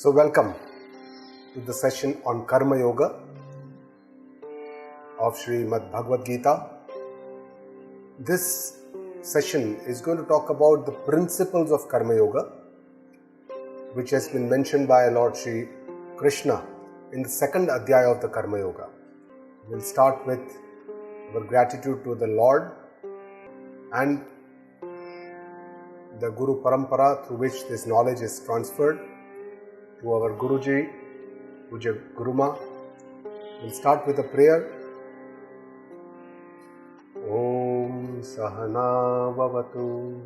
So welcome to the session on Karma Yoga of Srimad Bhagavad Gita. This session is going to talk about the principles of Karma Yoga, which has been mentioned by Lord Shri Krishna in the second Adhyaya of the Karma Yoga. We'll start with our gratitude to the Lord and the Guru Parampara through which this knowledge is transferred to our Guruji, Puja Guruma. We'll start with a prayer. Om Sahana Vavatu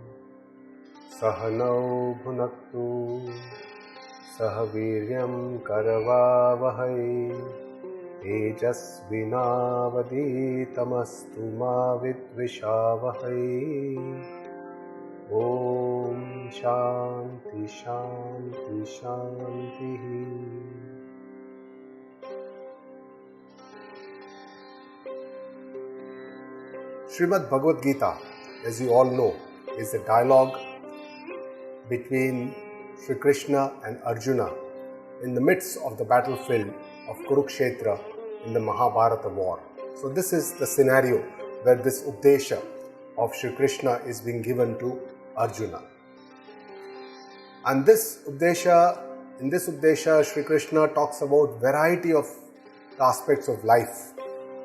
Sahanau Bhunaktu Sahaviryam Karavavahai Tejasvinavaditamastu ma vidvishavahai. Om Shanti Shanti Shanti. Srimad Bhagavad Gita, as you all know, is a dialogue between Sri Krishna and Arjuna in the midst of the battlefield of Kurukshetra in the Mahabharata war. So this is the scenario where this Updesha of Sri Krishna is being given to Arjuna. And in this Updesha, Sri Krishna talks about variety of aspects of life,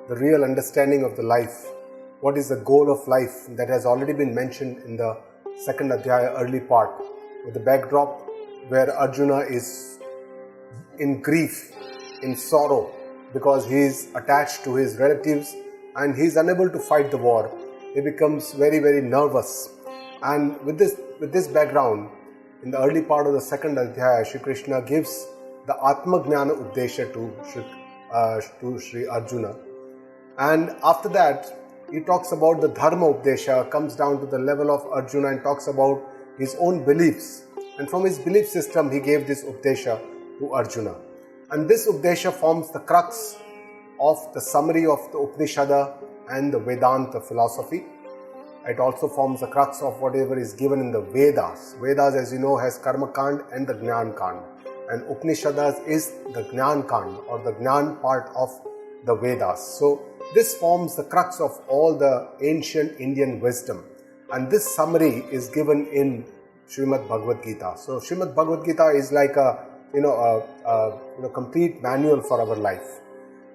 the real understanding of the life, what is the goal of life that has already been mentioned in the second Adhyaya early part, with the backdrop where Arjuna is in grief, in sorrow, because he is attached to his relatives and he is unable to fight the war. He becomes very, very nervous. And with this background, in the early part of the second Adhyaya, Shri Krishna gives the Atma Gnana Updesha to Shri Arjuna. And after that, he talks about the Dharma Updesha, comes down to the level of Arjuna and talks about his own beliefs. And from his belief system, he gave this Updesha to Arjuna. And this Updesha forms the crux of the summary of the Upanishada and the Vedanta philosophy. It also forms the crux of whatever is given in the Vedas. Vedas, as you know, has Karma Kand and the Jnana Kand. And Upanishads is the Jnana Kand or the Jnana part of the Vedas. So this forms the crux of all the ancient Indian wisdom. And this summary is given in Srimad Bhagavad Gita. So Srimad Bhagavad Gita is like a complete manual for our life.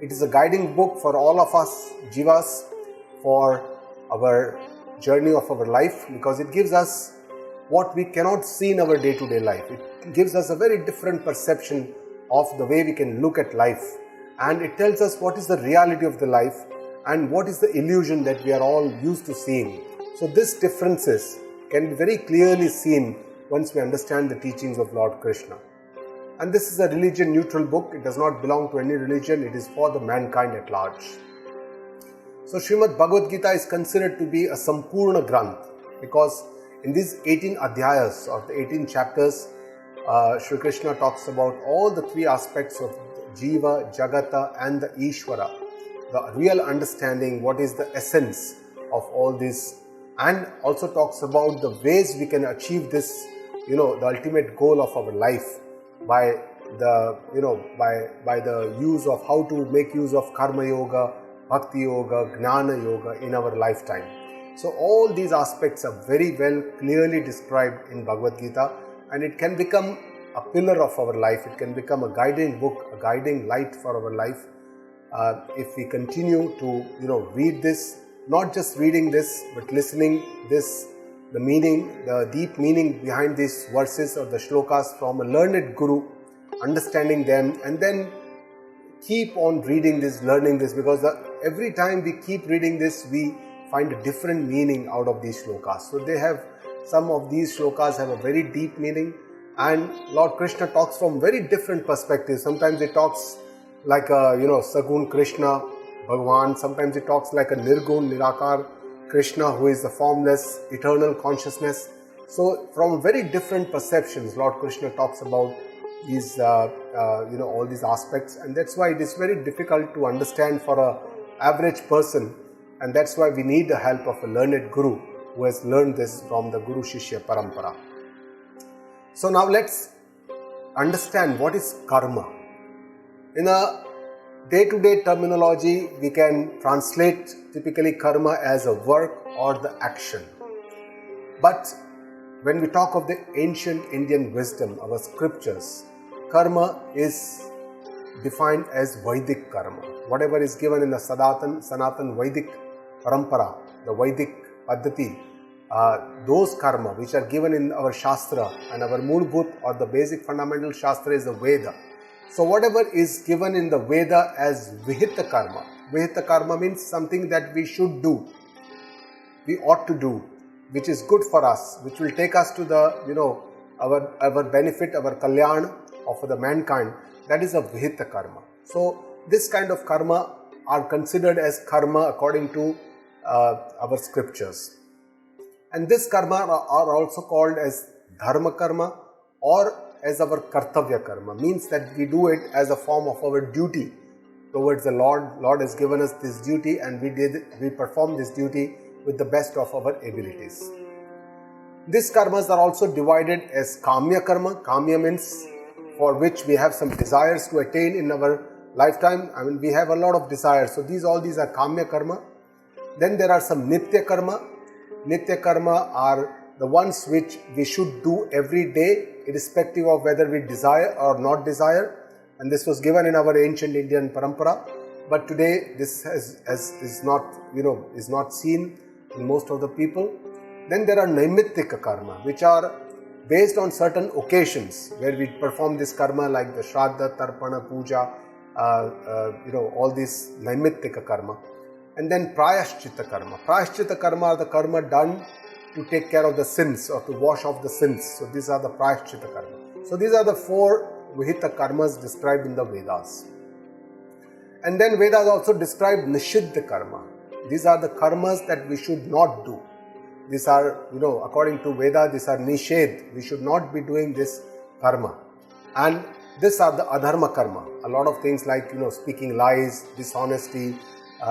It is a guiding book for all of us, jivas, for our journey of our life, because it gives us what we cannot see in our day-to-day life. It gives us a very different perception of the way we can look at life, and it tells us what is the reality of the life and what is the illusion that we are all used to seeing. So these differences can be very clearly seen once we understand the teachings of Lord Krishna. And this is a religion-neutral book. It does not belong to any religion. It is for the mankind at large. So Srimad Bhagavad Gita is considered to be a Sampurna Granth, because in these 18 Adhyayas or the 18 chapters, Sri Krishna talks about all the three aspects of Jiva, Jagata and the Ishvara, the real understanding, what is the essence of all this, and also talks about the ways we can achieve this, the ultimate goal of our life by the use of how to make use of Karma Yoga, Bhakti Yoga, Gnana Yoga in our lifetime. So all these aspects are very well clearly described in Bhagavad Gita, and it can become a pillar of our life. It can become a guiding book, a guiding light for our life if we continue to read this, not just reading this, but listening this, the meaning, the deep meaning behind these verses or the shlokas from a learned guru, understanding them, and then keep on reading this, learning this, because every time we keep reading this, we find a different meaning out of these shlokas. So some of these shlokas have a very deep meaning, and Lord Krishna talks from very different perspectives. Sometimes he talks like a Sagun Krishna, Bhagavan. Sometimes he talks like a Nirgun, Nirakar Krishna, who is the formless, eternal consciousness. So from very different perceptions, Lord Krishna talks about these, all these aspects, and that's why it is very difficult to understand for an average person, and that's why we need the help of a learned guru who has learned this from the Guru Shishya Parampara. So now let's understand what is karma. In a day-to-day terminology, we can translate typically karma as a work or the action. But when we talk of the ancient Indian wisdom, our scriptures, karma is defined as Vedic karma. Whatever is given in the Sanatan Vedic Parampara, the Vedic Paddhati, those karma which are given in our Shastra, and our Moolbhut or the basic fundamental Shastra is the Veda. So whatever is given in the Veda as Vihita karma means something that we should do, we ought to do, which is good for us, which will take us to the, our benefit, our kalyan of the mankind. That is a Vihita karma. So this kind of karma are considered as karma according to our scriptures. And this karma are also called as dharma karma or as our kartavya karma, means that we do it as a form of our duty towards the Lord. Lord has given us this duty and we perform this duty with the best of our abilities. These karmas are also divided as kamya karma. Kamya means for which we have some desires to attain in our lifetime. I mean, we have a lot of desires. So all these are kamya karma. Then there are some nitya karma. Nitya karma are the ones which we should do every day, irrespective of whether we desire or not desire. And this was given in our ancient Indian parampara. But today this is not seen in most of the people. Then there are naimittika karma, which are based on certain occasions where we perform this karma, like the Shraddha, Tarpana, Puja, all these naimittika karma. And then prayashchitta karma. Prayashchitta karma are the karma done to take care of the sins or to wash off the sins. So these are the prayashchitta karma. So these are the 4 Vihita karmas described in the Vedas. And then Vedas also describe nishiddha karma. These are the karmas that we should not do. These are, according to Veda, these are nishedh. We should not be doing this karma. And these are the adharma karma. A lot of things like, speaking lies, dishonesty,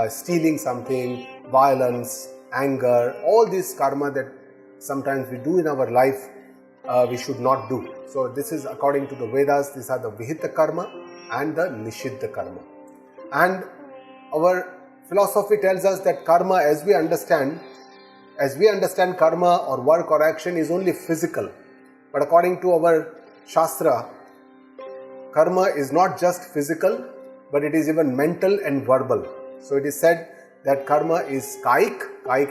stealing something, violence, anger, all these karma that sometimes we do in our life, we should not do. So this is according to the Vedas, these are the Vihita karma and the Nishiddha karma. And our philosophy tells us that karma, as we understand karma or work or action is only physical. But according to our Shastra, karma is not just physical, but it is even mental and verbal. So it is said that karma is kaik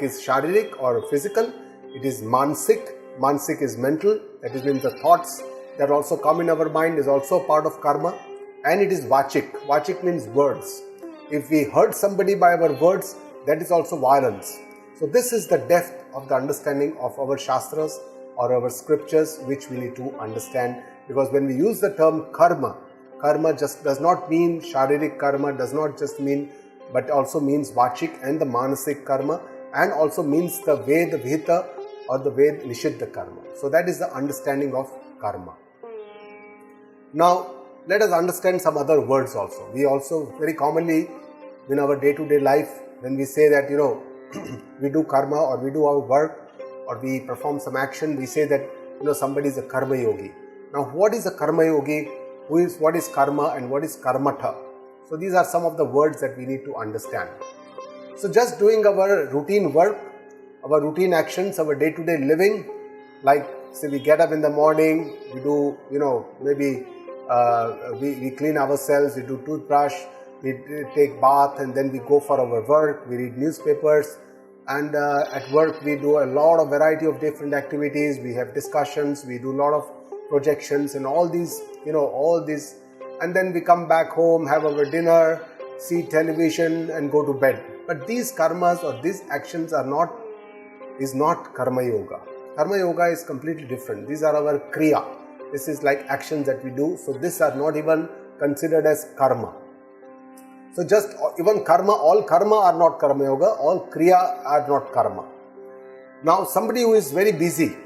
is sharirik or physical. It is mansik is mental. That is, means the thoughts that also come in our mind is also part of karma. And it is vachik means words. If we hurt somebody by our words, that is also violence. So this is the depth of the understanding of our Shastras or our scriptures, which we need to understand. Because when we use the term karma just does not mean sharirik karma, does not just mean, but also means vachik and the manasik karma, and also means the Veda Vihita or the Veda Nishiddha karma. So that is the understanding of karma. Now let us understand some other words also. We also very commonly in our day-to-day life, when we say that we do karma or we do our work or we perform some action, we say that somebody is a karma yogi. Now what is a karma yogi? What is karma and what is karmatha? So these are some of the words that we need to understand. So just doing our routine work, our routine actions, our day-to-day living, like say we get up in the morning, we do, maybe we clean ourselves, we do toothbrush, we take bath, and then we go for our work, we read newspapers, and at work we do a lot of variety of different activities, we have discussions, we do a lot of projections and all these, and then we come back home, have our dinner, see television and go to bed. But these karmas or these actions is not karma yoga. Karma yoga is completely different. These are our kriya. This is like actions that we do. So these are not even considered as karma. So just even karma, all karma are not karma yoga, all kriya are not karma. Now somebody who is very busy,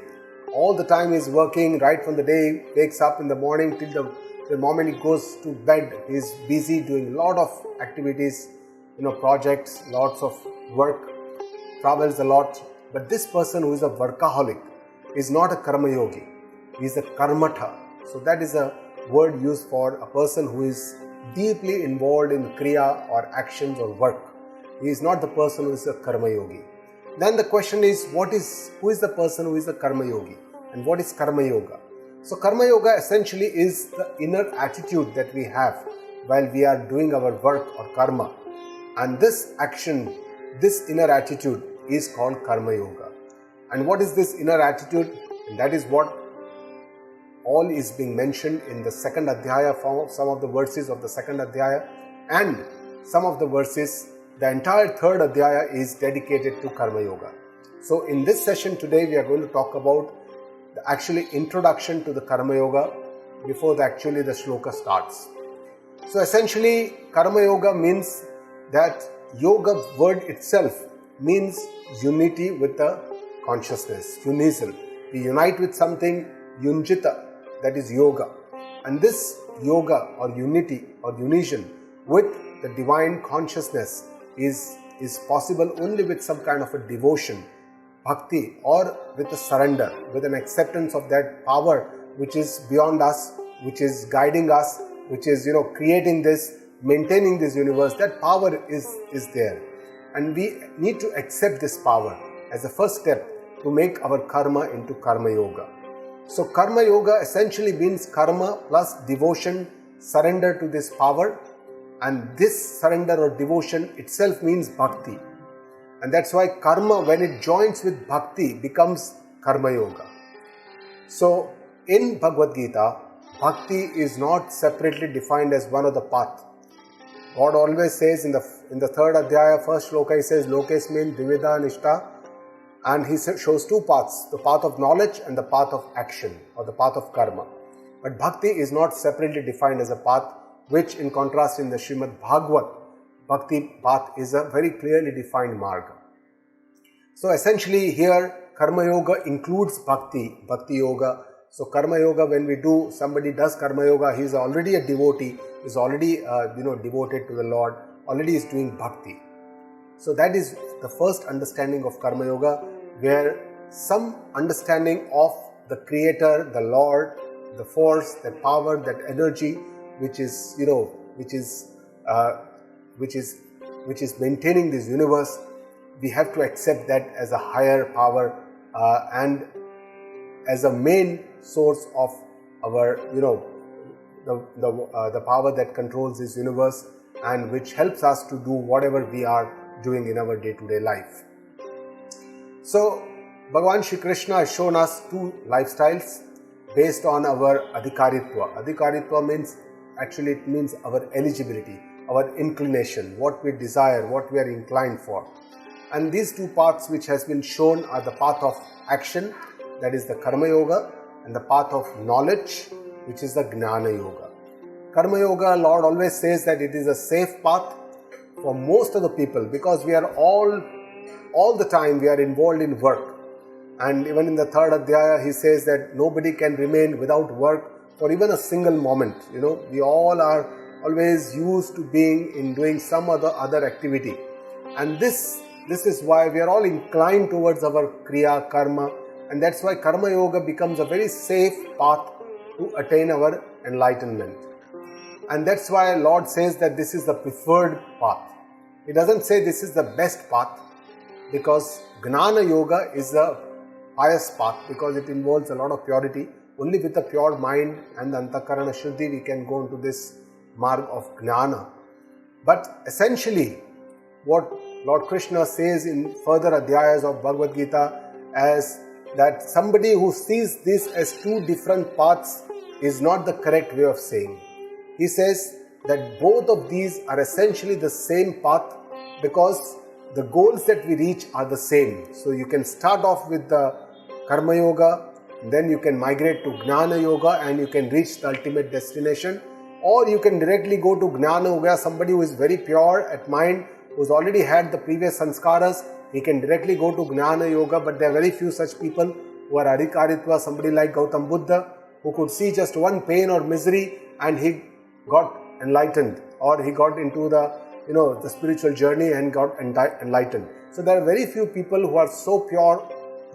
all the time is working right from the day, wakes up in the morning till the moment he goes to bed, he is busy doing a lot of activities, projects, lots of work, travels a lot. But this person who is a workaholic is not a karma yogi, he is a karmatha. So that is a word used for a person who is deeply involved in kriya or actions or work. He is not the person who is a karma yogi. Then the question is, who is the person who is a karma yogi, and what is karma yoga? So karma yoga essentially is the inner attitude that we have while we are doing our work or karma, and this action, this inner attitude is called karma yoga. And what is this inner attitude? And that is what all is being mentioned in the second adhyaya, some of the verses of the second adhyaya, and some of the verses. The entire third adhyaya is dedicated to karma yoga. So in this session today, we are going to talk about the actually introduction to the karma yoga before the shloka starts. So essentially, karma yoga means that yoga word itself means unity with the consciousness, unism. We unite with something, yunjita, that is yoga. And this yoga or unity or unition with the divine consciousness is possible only with some kind of a devotion, bhakti, or with a surrender, with an acceptance of that power which is beyond us, which is guiding us, which is creating this, maintaining this universe. That power is there, and we need to accept this power as a first step to make our karma into karma yoga. So karma yoga essentially means karma plus devotion, surrender to this power. And this surrender or devotion itself means bhakti. And that's why karma, when it joins with bhakti, becomes karma yoga. So in Bhagavad Gita, bhakti is not separately defined as one of the path. God always says in the third adhyaya, first shloka, he says, Lokesmin Dvivida Nishta, and he shows two paths, the path of knowledge and the path of action, or the path of karma. But bhakti is not separately defined as a path, which in contrast in the Srimad Bhagavat, bhakti path is a very clearly defined marga. So essentially here, karma yoga includes bhakti yoga. So karma yoga, when somebody does karma yoga, he is already a devotee, is already devoted to the Lord, already is doing bhakti. So that is the first understanding of karma yoga, where some understanding of the creator, the Lord, the force, that power, that energy, which is maintaining this universe, we have to accept that as a higher power and as a main source of our the power that controls this universe and which helps us to do whatever we are doing in our day-to-day life. So Bhagavan Shri Krishna has shown us two lifestyles based on our adhikaritva. Adhikaritva means, actually it means our eligibility, our inclination, what we desire, what we are inclined for. And these two paths which has been shown are the path of action, that is the karma yoga, and the path of knowledge, which is the gnana yoga. Karma yoga, Lord always says that it is a safe path for most of the people, because we are all the time we are involved in work. And even in the third adhyaya, he says that nobody can remain without work for even a single moment. We all are always used to doing some other activity. And this is why we are all inclined towards our kriya, karma. And that's why karma yoga becomes a very safe path to attain our enlightenment. And that's why Lord says that this is the preferred path. He doesn't say this is the best path, because gnana yoga is a pious path, because it involves a lot of purity. Only with a pure mind and the antakarana shuddhi we can go into this marg of gnana. But essentially, what Lord Krishna says in further adhyayas of Bhagavad Gita as that somebody who sees this as two different paths is not the correct way of saying. He says that both of these are essentially the same path, because the goals that we reach are the same. So you can start off with the karma yoga, then you can migrate to gnana yoga and you can reach the ultimate destination, or you can directly go to gnana yoga. Somebody who is very pure at mind, who's already had the previous sanskaras, he can directly go to gnana yoga. But there are very few such people who are adhikaritva. Somebody like Gautam Buddha, who could see just one pain or misery and he got enlightened, or he got into the spiritual journey and got enlightened. So there are very few people who are so pure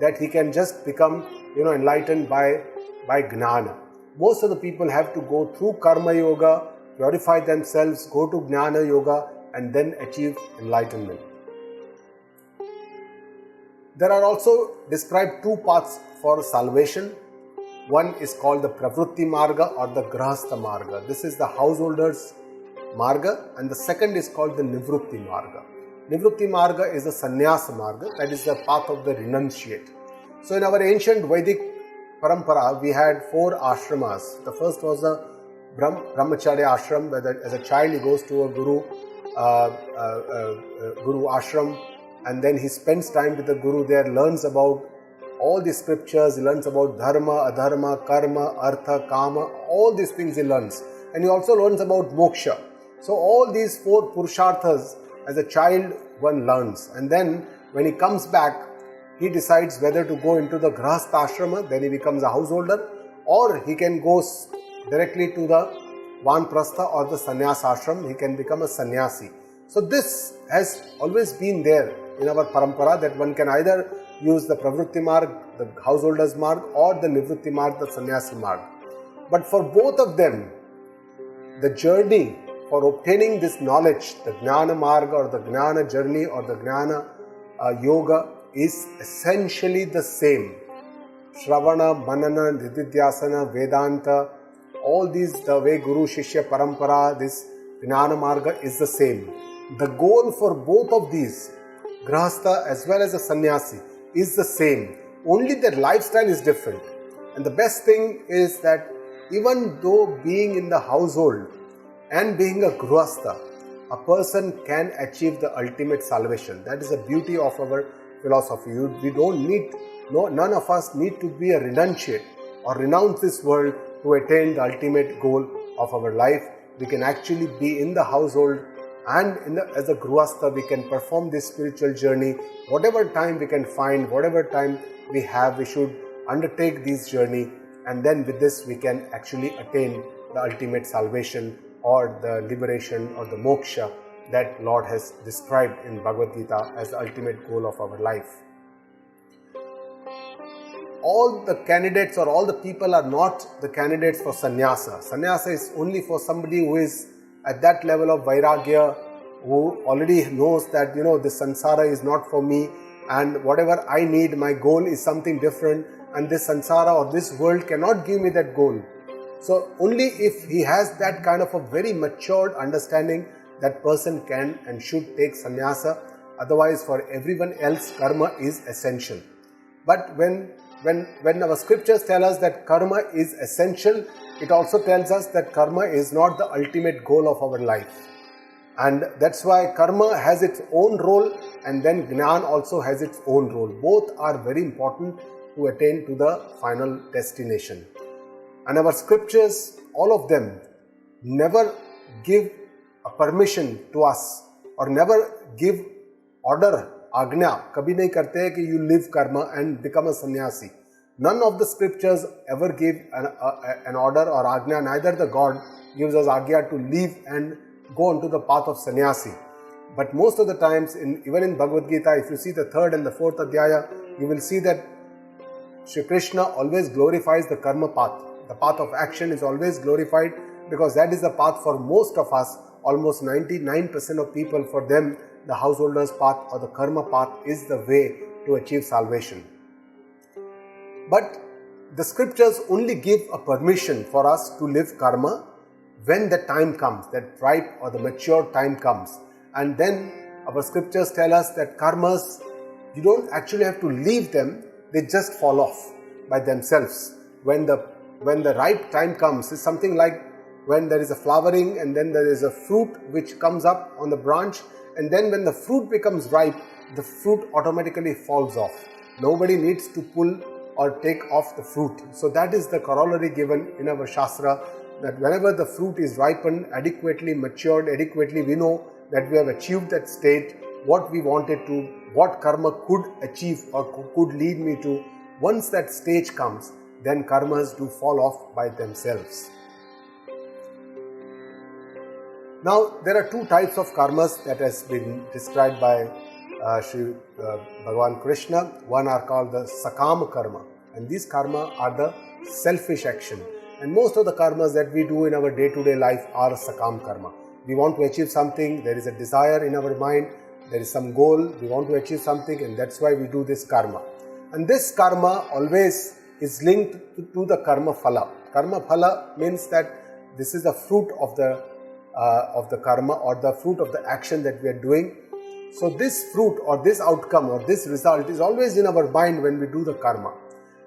that he can just become enlightened by gnana. most of the people have to go through Karma Yoga, purify themselves, go to Jnana Yoga, and then achieve enlightenment. There are also described two paths for salvation. One is called the Pravrutti Marga or the Grahastha Marga. This is the householder's Marga, and the second is called the Nivrutti Marga. Nivrutti Marga is the Sannyasa Marga, that is the path of the renunciate. So in our ancient Vedic Parampara, we had 4 ashramas. The first was the Brahmacharya ashram, where as a child he goes to a Guru ashram, and then he spends time with the Guru there, learns about all the scriptures, he learns about dharma, adharma, karma, artha, kama, all these things he learns. And he also learns about moksha. So all these 4 purusharthas as a child one learns. And then when he comes back, he decides whether to go into the Grahastha ashrama, then he becomes a householder, or he can go directly to the Vanprastha or the Sannyas ashram, he can become a sannyasi. So this has always been there in our parampara, that one can either use the Pravrutti Marg, the householder's marg, or the Nivrutti Marg, the sannyasi marg. But for both of them, the journey for obtaining this knowledge, the Jnana Marga or the Jnana journey or the Jnana yoga, is essentially the same. Shravana, Manana, Nididhyasana, Vedanta, all these, the way Guru Shishya Parampara, this Jnana Marga is the same. The goal for both of these, Grahastha as well as the Sannyasi, is the same. Only their lifestyle is different. And the best thing is that even though being in the household and being a Grahastha, a person can achieve the ultimate salvation. That is the beauty of our philosophy. None of us need to be a renunciate or renounce this world to attain the ultimate goal of our life. We can actually be in the household, and as a Grahastha we can perform this spiritual journey. Whatever time we can find, whatever time we have, we should undertake this journey, and then with this we can actually attain the ultimate salvation or the liberation or the moksha that Lord has described in Bhagavad Gita as the ultimate goal of our life. All the candidates or all the people are not the candidates for sannyasa. Sannyasa is only for somebody who is at that level of vairagya, who already knows that, this samsara is not for me, and whatever I need, my goal is something different, and this samsara or this world cannot give me that goal. So only if he has that kind of a very matured understanding, that person can and should take sannyasa. Otherwise, for everyone else, karma is essential. But when our scriptures tell us that karma is essential, it also tells us that karma is not the ultimate goal of our life. And that's why karma has its own role, and then Jnana also has its own role. Both are very important to attain to the final destination. And our scriptures, all of them, never give a permission to us or never give order, agnya, kabhi nahi karte hai ki you live karma and become a sannyasi. None of the scriptures ever give an order or agnya. Neither the God gives us agya to leave and go onto the path of sannyasi. But most of the times, even in Bhagavad Gita, if you see the 3rd and the 4th adhyaya, you will see that Shri Krishna always glorifies the karma path. The path of action is always glorified because that is the path for most of us. Almost 99% of people, for them, the householder's path or the karma path is the way to achieve salvation. But the scriptures only give a permission for us to live karma when the time comes, that ripe or the mature time comes. And then our scriptures tell us that karmas, you don't actually have to leave them, they just fall off by themselves. When the ripe time comes, it's something like when there is a flowering and then there is a fruit which comes up on the branch, and then when the fruit becomes ripe, the fruit automatically falls off. Nobody needs to pull or take off the fruit. So that is the corollary given in our Shastra, that whenever the fruit is ripened, adequately matured, adequately, we know that we have achieved that state, what we wanted to, what karma could achieve or could lead me to. Once that stage comes, then karmas do fall off by themselves. Now, there are 2 types of karmas that has been described by Sri Bhagavan Krishna. One are called the Sakama karma, and these karma are the selfish action. And most of the karmas that we do in our day-to-day life are sakam karma. We want to achieve something, there is a desire in our mind, there is some goal, we want to achieve something, and that's why we do this karma. And this karma always is linked to the karma phala. Karma phala means that this is the fruit of the karma, or the fruit of the action that we are doing. So this fruit or this outcome or this result is always in our mind when we do the karma.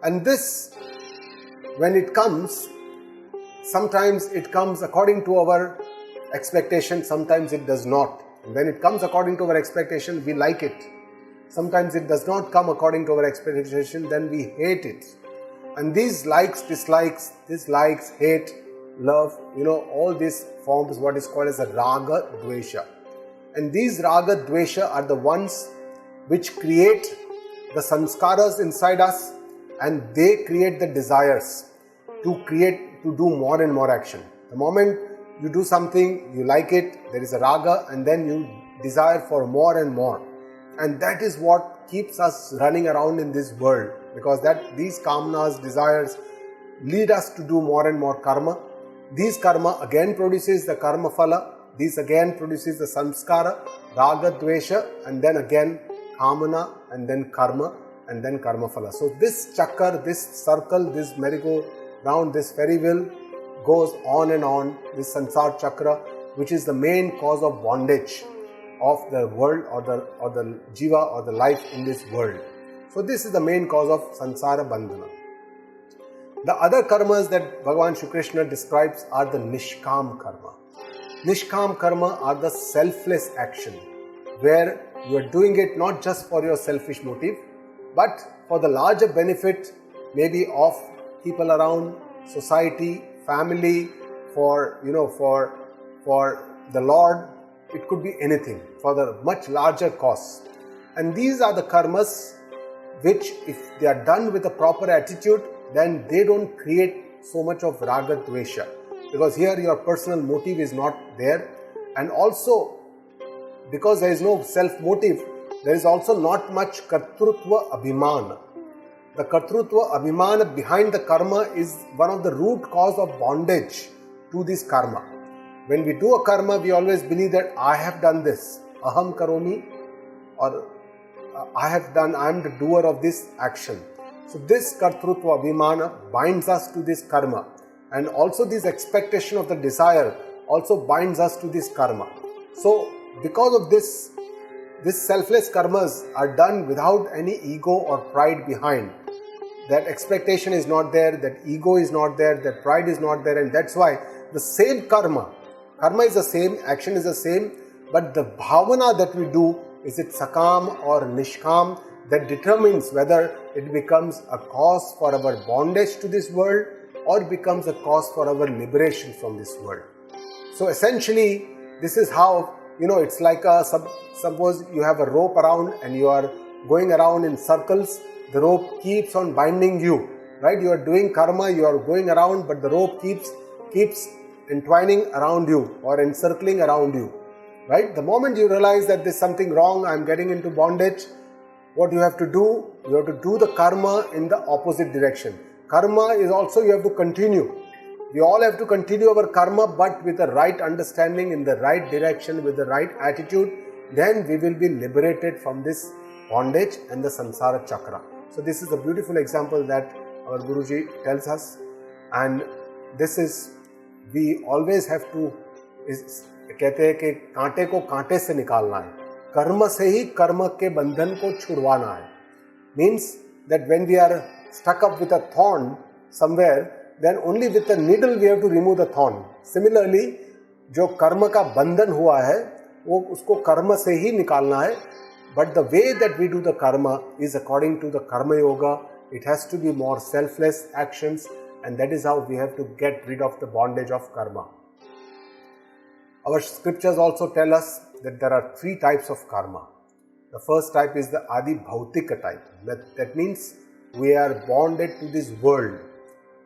And this, when it comes, sometimes it comes according to our expectation, sometimes it does not. And when it comes according to our expectation, we like it. Sometimes it does not come according to our expectation, then we hate it. And these likes, dislikes, hate, love, all this forms what is called as a raga, dvesha. And these raga, dvesha are the ones which create the samskaras inside us, and they create the desires to do more and more action. The moment you do something, you like it, there is a raga, and then you desire for more and more. And that is what keeps us running around in this world, because these kamanas, desires, lead us to do more and more karma. These karma again produces the karma phala. These again produces the samskara, raga, dvesha, and then again kamana, and then karma, and then karma phala. So this chakra, this circle, this merry-go-round, this ferry wheel goes on and on, this sansar chakra, which is the main cause of bondage of the world, or the jiva, or the life in this world. So this is the main cause of sansara bandhana. The other karmas that Bhagavan Shri Krishna describes are the nishkam karma. Nishkam karma are the selfless action, where you are doing it not just for your selfish motive, but for the larger benefit, maybe of people around, society, family, for the Lord. It could be anything, for the much larger cause. And these are the karmas which, if they are done with a proper attitude, then they don't create so much of raga, dvesha, because here your personal motive is not there. And also, because there is no self-motive, there is also not much kartrutva abhimana. The kartrutva abhimana behind the karma is one of the root cause of bondage to this karma. When we do a karma, we always believe that I have done this, aham karomi, or I am the doer of this action. So this kartrutva abhimana binds us to this karma, and also this expectation of the desire also binds us to this karma. So because of this selfless karmas are done without any ego or pride behind. That expectation is not there, that ego is not there, that pride is not there, and that's why the same karma is the same, action is the same, but the bhavana that we do, is it sakam or nishkam, that determines whether it becomes a cause for our bondage to this world, or becomes a cause for our liberation from this world. So essentially, this is how, it's like suppose you have a rope around and you are going around in circles. The rope keeps on binding you, right? You are doing karma, you are going around, but the rope keeps entwining around you or encircling around you, right? The moment you realize that there's something wrong, I'm getting into bondage, what you have to do? You have to do the karma in the opposite direction. Karma is also, you have to continue. We all have to continue our karma, but with the right understanding, in the right direction, with the right attitude, then we will be liberated from this bondage and the samsara chakra. So this is a beautiful example that our Guruji tells us, and this is, we always have to, कहते हैं कि कांटे को कांटे से निकालना है, कर्म से ही कर्म के बंधन को छुड़वाना है. Means that when we are stuck up with a thorn somewhere, then only with a needle we have to remove the thorn. Similarly, जो कर्म का बंधन हुआ है, वो उसको कर्म से ही निकालना है. But the way that we do the karma is according to the karma yoga. It has to be more selfless actions, and that is how we have to get rid of the bondage of karma. Our scriptures also tell us that there are 3 types of karma. The first type is the Adi Bhautika type. That means we are bonded to this world,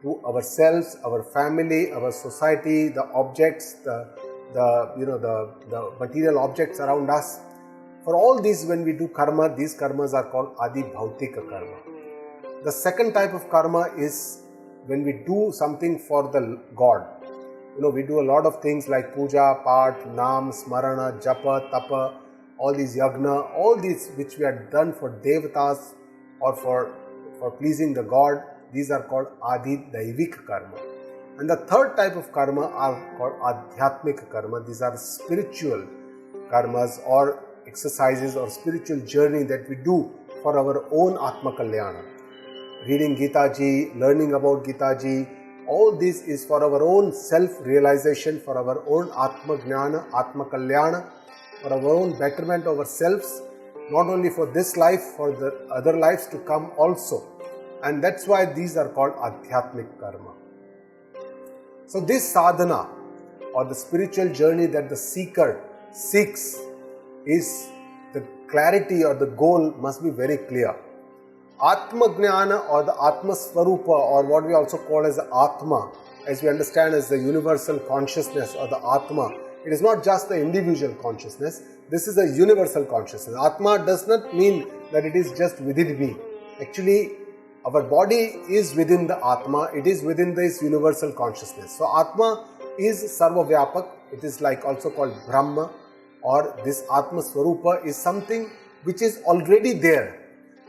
to ourselves, our family, our society, the objects, the material objects around us. For all these, when we do karma, these karmas are called Adi Bhautika karma. The second type of karma is when we do something for the God. We do a lot of things like puja, path, nam, smarana, japa, tapa, all these yagna, all these which we have done for devatas or for pleasing the God. These are called adi daivik karma. And the third type of karma are called adhyatmik karma. These are spiritual karmas or exercises or spiritual journey that we do for our own Atma Kalyana. Reading Gita Ji, learning about Gita Ji, all this is for our own self-realization, for our own Atma Jnana, Atma Kalyana, for our own betterment of ourselves, not only for this life, for the other lives to come also. And that's why these are called Adhyatmik Karma. So this sadhana or the spiritual journey that the seeker seeks is the clarity or the goal must be very clear. Atma Jnana or the Atma Swarupa, or what we also call as the Atma, as we understand as the universal consciousness or the Atma. It is not just the individual consciousness, this is a universal consciousness. Atma does not mean that it is just within me. Actually, our body is within the Atma, it is within this universal consciousness. So Atma is Sarvavyapak, it is like also called Brahma, or this Atma Swarupa is something which is already there.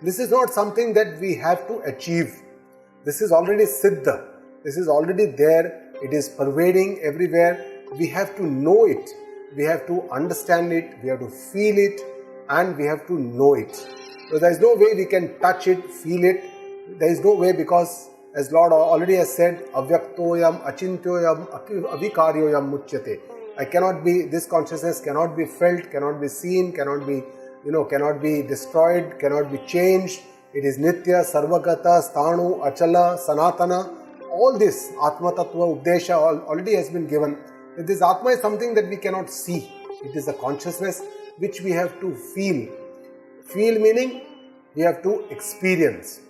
This is not something that we have to achieve. This is already Siddha. This is already there. It is pervading everywhere. We have to know it. We have to understand it. We have to feel it. And we have to know it. So there is no way we can touch it, feel it. There is no way, because as Lord already has said, avyaktoyam, achintyoyam, avikaryoyam muchyate. This consciousness cannot be felt, cannot be seen, cannot be destroyed, cannot be changed. It is Nitya, Sarvagata, Sthanu, Achala, Sanatana. All this Atma Tattva Updesha already has been given. This Atma is something that we cannot see. It is a consciousness which we have to feel. Feel meaning we have to experience.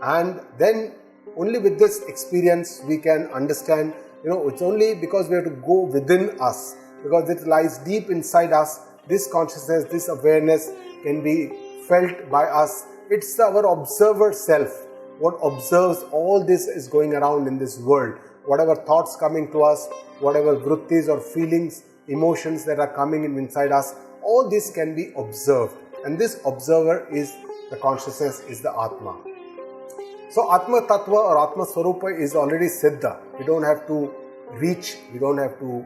And then only with this experience we can understand. It's only because we have to go within us, because it lies deep inside us. This consciousness, this awareness can be felt by us. It's our observer self, what observes all this is going around in this world. Whatever thoughts coming to us, whatever vrittis or feelings, emotions that are coming inside us, all this can be observed. And this observer is the consciousness, is the Atma. So Atma Tattva or Atma Swarupa is already Siddha. We don't have to reach, we don't have to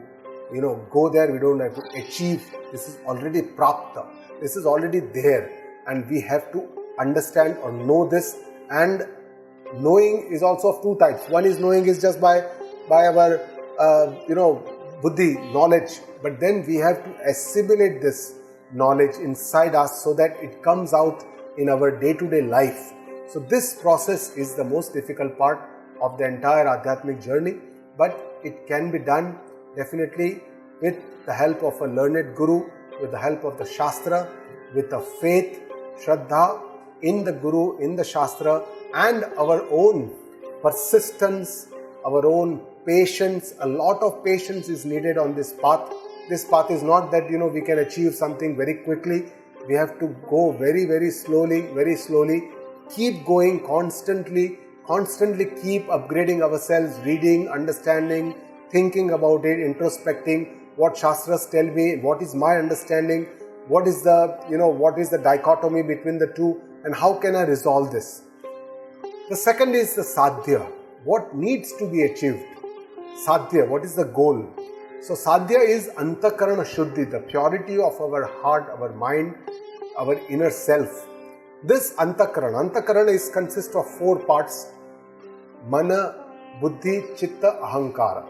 go there, we don't have to achieve. This is already Prapta. This is already there. And we have to understand or know this. And knowing is also of two types. One is knowing is just by our, buddhi, knowledge. But then we have to assimilate this knowledge inside us so that it comes out in our day-to-day life. So this process is the most difficult part of the entire Adhyatmic journey. But it can be done definitely with the help of a learned guru, with the help of the Shastra, with the faith, Shraddha in the Guru, in the Shastra, and our own persistence, our own patience. A lot of patience is needed on this path. This path is not that, we can achieve something very quickly. We have to go very, very slowly, keep going constantly keep upgrading ourselves, reading, understanding, thinking about it, introspecting, what Shastras tell me, what is my understanding, what is the dichotomy between the two, and how can I resolve this. The second is the sadhya. What needs to be achieved? Sadhya, what is the goal? So sadhya is antakarana shuddhi, the purity of our heart, our mind, our inner self. This antakarana consists of 4 parts: mana, buddhi, chitta, ahankara.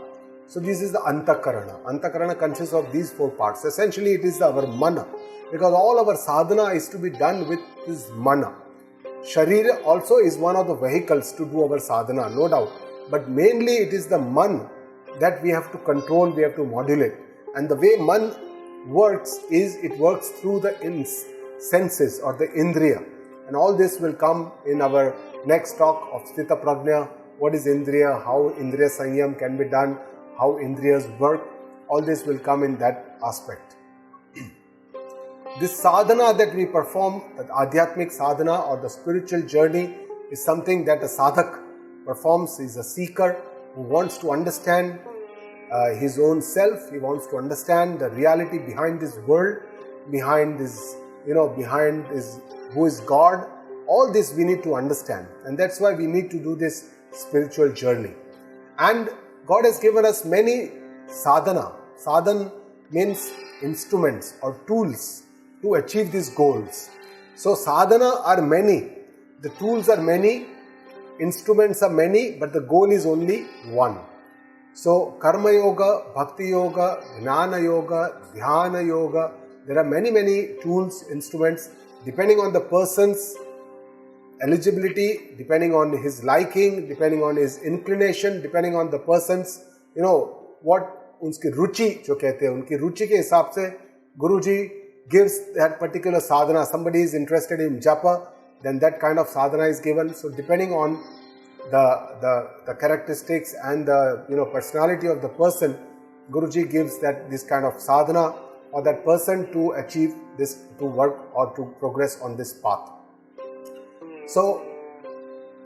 So this is the antakarana. Antakarana consists of these 4 parts. Essentially it is our mana, because all our sadhana is to be done with this mana. Sharira also is one of the vehicles to do our sadhana, no doubt. But mainly it is the man that we have to control, we have to modulate. And the way man works is, it works through the senses or the indriya. And all this will come in our next talk of Sthita Prajna. What is indriya, how indriya sanyam can be done, how indriyas work. All this will come in that aspect. This sadhana that we perform, that adhyatmic sadhana or the spiritual journey, is something that a sadhak performs. He's a seeker who wants to understand his own self. He wants to understand the reality behind this world, behind this, behind this, who is God. All this we need to understand, and that's why we need to do this spiritual journey. And God has given us many sadhana. Sadhana means instruments or tools to achieve these goals. So sadhana are many, the tools are many, instruments are many, but the goal is only one. So karma yoga, bhakti yoga, jnana yoga, dhyana yoga, there are many tools, instruments, depending on the person's eligibility, depending on his liking, depending on his inclination, depending on the person's, what उनकी रुचि जो कहते हैं, उनकी रुचि के हिसाब से Guruji gives that particular sadhana. Somebody is interested in japa, then that kind of sadhana is given. So depending on the characteristics and the personality of the person, Guruji gives this kind of sadhana or that person to achieve this, to work or to progress on this path. So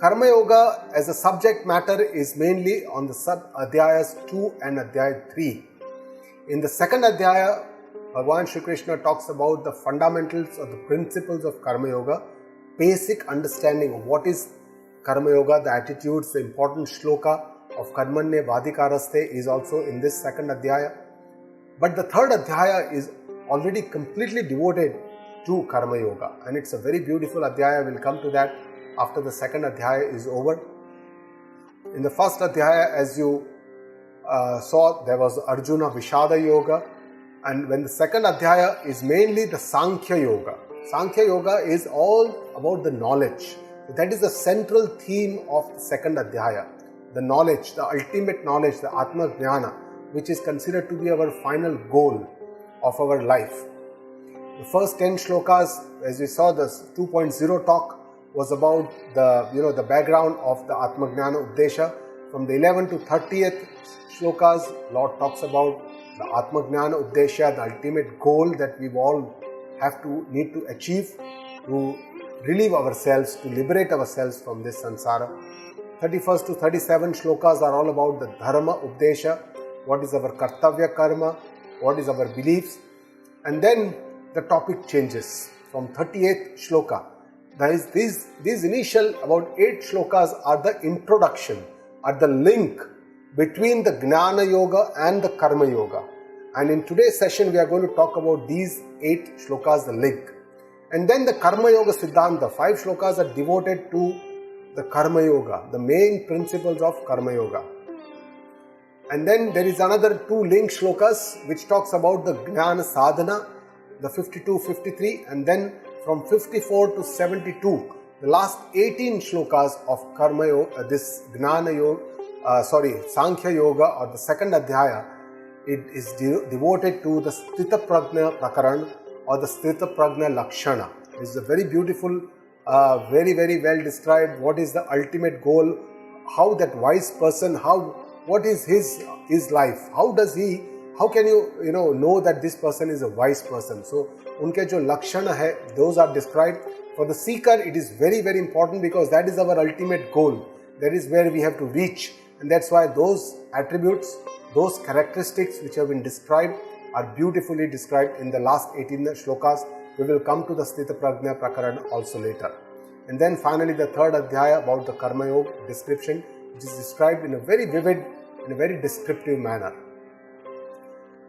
Karma Yoga as a subject matter is mainly on the sub-adhyayas 2 and adhyaya 3. In the second adhyaya, Bhagavan Shri Krishna talks about the fundamentals or the principles of Karma Yoga, basic understanding of what is Karma Yoga, the attitudes, the important shloka of Karmanye Vadikaraste is also in this second adhyaya. But the third adhyaya is already completely devoted to Karma Yoga, and it's a very beautiful adhyaya. We'll come to that after the second adhyaya is over. In the first adhyaya, as you saw, there was Arjuna Vishada Yoga, and when the second adhyaya is mainly the Sankhya Yoga. Sankhya Yoga is all about the knowledge. That is the central theme of the second adhyaya. The knowledge, the ultimate knowledge, the Atma Jnana, which is considered to be our final goal of our life. The first 10 shlokas, as we saw, the 2.0 talk was about the background of the Atma Jnana Updesha. From the 11th to 30th shlokas, Lord talks about the Atma Jnana Updesha, the ultimate goal that we all need to achieve to relieve ourselves, to liberate ourselves from this samsara. 31st to 37 shlokas are all about the Dharma Updesha, what is our Kartavya Karma, what is our beliefs. And then the topic changes from 38th shloka. These initial about 8 shlokas are the introduction, are the link between the Jnana Yoga and the Karma Yoga. And in today's session, we are going to talk about these 8 shlokas, the link. And then the Karma Yoga Siddhanta, 5 shlokas are devoted to the Karma Yoga, the main principles of Karma Yoga. And then there is another 2 link shlokas which talks about the Jnana Sadhana, the 52, 53, and then from 54 to 72, the last 18 shlokas of Karma Yoga, this Jnana Yoga, Sankhya Yoga or the second adhyaya, it is devoted to the Sthita Prajna Prakaran or the Sthita Prajna Lakshana. It is a very beautiful, very well described what is the ultimate goal, how that wise person, what is his life, how can you know that this person is a wise person. So unke jo lakshana hai, those are described. For the seeker, it is very important because that is our ultimate goal. That is where we have to reach, and that's why those attributes, those characteristics which have been described are beautifully described in the last 18 shlokas. We will come to the Sthita Prajna Prakaran also later. And then finally the third adhyaya about the Karma Yoga description, which is described in a very vivid, in a very descriptive manner.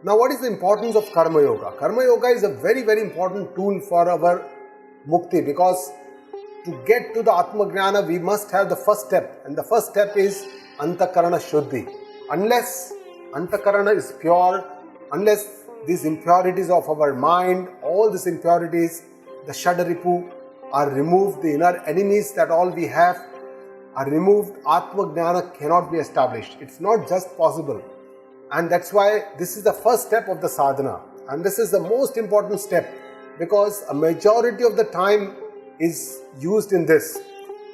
Now, what is the importance of Karma Yoga? Karma Yoga is a very important tool for our mukti, because to get to the Atma Jnana, we must have the first step, and the first step is Antakarana Shuddhi. Unless Antakarana is pure, unless these impurities of our mind, all these impurities, the Shadaripu are removed, the inner enemies that all we have are removed, Atma Jnana cannot be established. It's not just possible. And that's why this is the first step of the sadhana. And this is the most important step, because a majority of the time is used in this.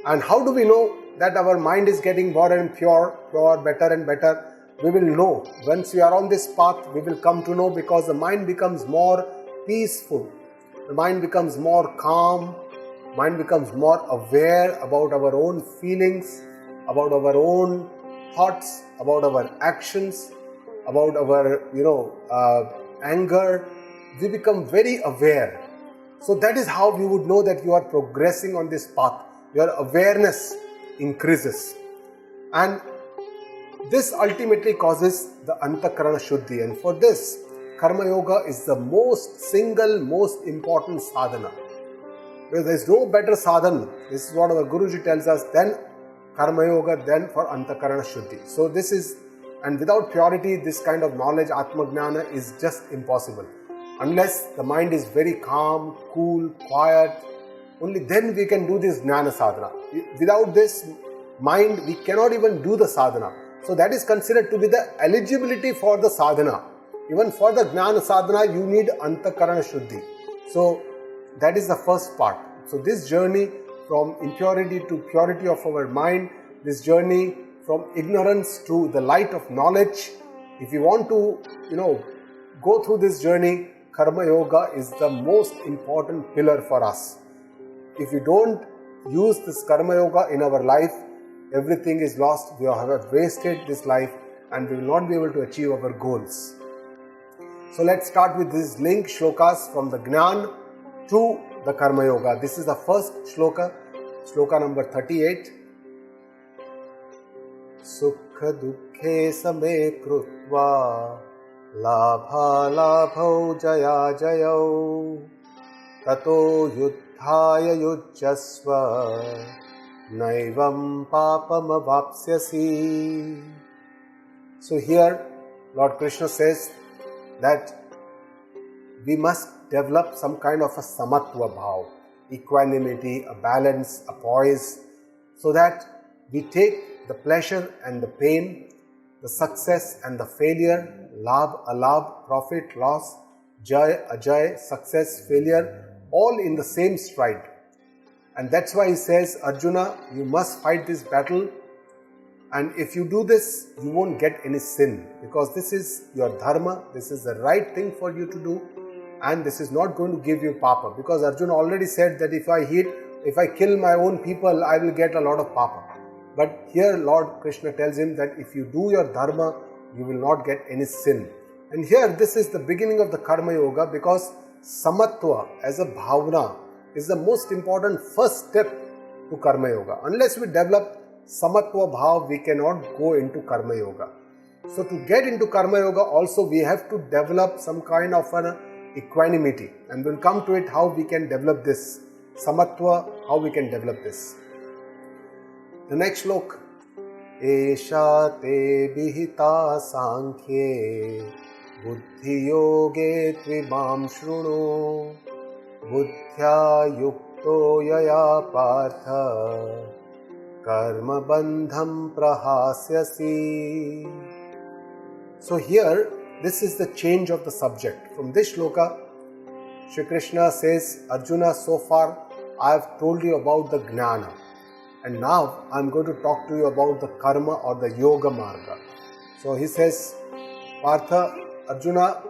And how do we know that our mind is getting more and pure, better and better? We will know. Once we are on this path, we will come to know, because the mind becomes more peaceful. The mind becomes more calm. Mind becomes more aware about our own feelings. about our own thoughts, about our actions, about our, anger. We become very aware. So that is how we would know that you are progressing on this path. Your awareness increases. And this ultimately causes the Antakarana Shuddhi. And for this, Karma Yoga is the most important sadhana. Because there is no better sadhana. This is what our Guruji tells us, than Karma Yoga, than for Antakarana Shuddhi. So this is, and without purity, this kind of knowledge, Atma Gnana, is just impossible. Unless the mind is very calm, cool, quiet, only then we can do this Gnana sadhana. Without this mind, we cannot even do the sadhana. So that is considered to be the eligibility for the sadhana. Even for the Gnana sadhana, you need Antakarana Shuddhi. So that is the first part. So this journey from impurity to purity of our mind, this journey from ignorance to the light of knowledge, if you want to, go through this journey, Karma Yoga is the most important pillar for us. If we don't use this Karma Yoga in our life, everything is lost. We have wasted this life and we will not be able to achieve our goals. So let's start with these link shlokas from the Gnan to the Karma Yoga. This is the first shloka, shloka number 38. Sukha dukhe same krutva labha labhau jaya jayau tato yuddhaya yujjasva naivam papam avapsyasi. So here Lord Krishna says that we must develop some kind of a samatva bhav, equanimity, a balance, a poise, so that we take the pleasure and the pain, the success and the failure, labh, alabh, profit, loss, jay, ajay, success, failure, all in the same stride. And that's why he says, Arjuna, you must fight this battle, and if you do this, you won't get any sin, because this is your dharma, this is the right thing for you to do, and this is not going to give you papa. Because Arjuna already said that if I kill my own people, I will get a lot of papa. But here Lord Krishna tells him that if you do your dharma, you will not get any sin. And here this is the beginning of the Karma Yoga, because samatva as a bhavana is the most important first step to Karma Yoga. Unless we develop samatva bhav, we cannot go into Karma Yoga. So to get into Karma Yoga also we have to develop some kind of an equanimity, and we'll come to it how we can develop this samatva, how we can develop this. The next slok, Esha te bihita sankhye buddhi yoge tvimam shrunu buddhya yukto yaya partha karma bandham prahasyasi. So here, this is the change of the subject. From this shloka, Shri Krishna says, Arjuna, so far I have told you about the Gnana. And now I am going to talk to you about the Karma or the Yoga Marga. So he says, Partha, Arjuna,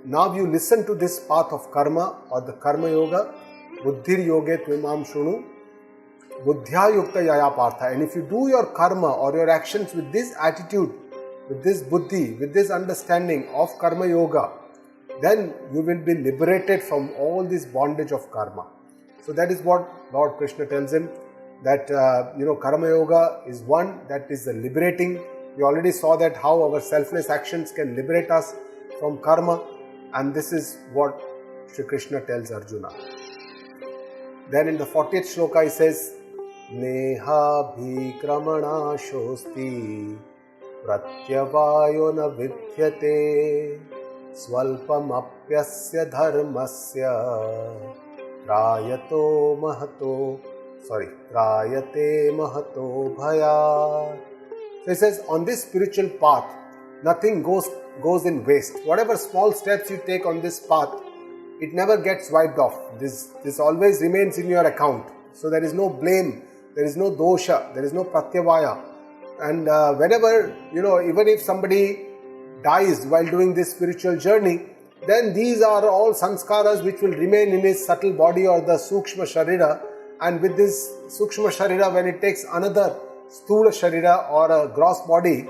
now you listen to this path of Karma or the Karma Yoga, Buddhir Yoge Tvimam Shunu, Buddhya Yukta Yaya Partha. And if you do your Karma or your actions with this attitude, with this buddhi, with this understanding of Karma Yoga, then you will be liberated from all this bondage of karma. So that is what Lord Krishna tells him, that Karma Yoga is one that is the liberating. We already saw that how our selfless actions can liberate us from karma, and this is what Shri Krishna tells Arjuna. Then in the 40th shloka he says, Neha bhikramana shosti pratyavayo na vidyate swalpam apyasya dharmasya trayate mahato bhaya. So he says, on this spiritual path, nothing goes in waste. Whatever small steps you take on this path, it never gets wiped off. This always remains in your account. So there is no blame, there is no dosha, there is no pratyavaya. And whenever, even if somebody dies while doing this spiritual journey, then these are all sanskaras which will remain in his subtle body or the sukshma sharira. And with this sukshma sharira, when it takes another stula sharira or a gross body,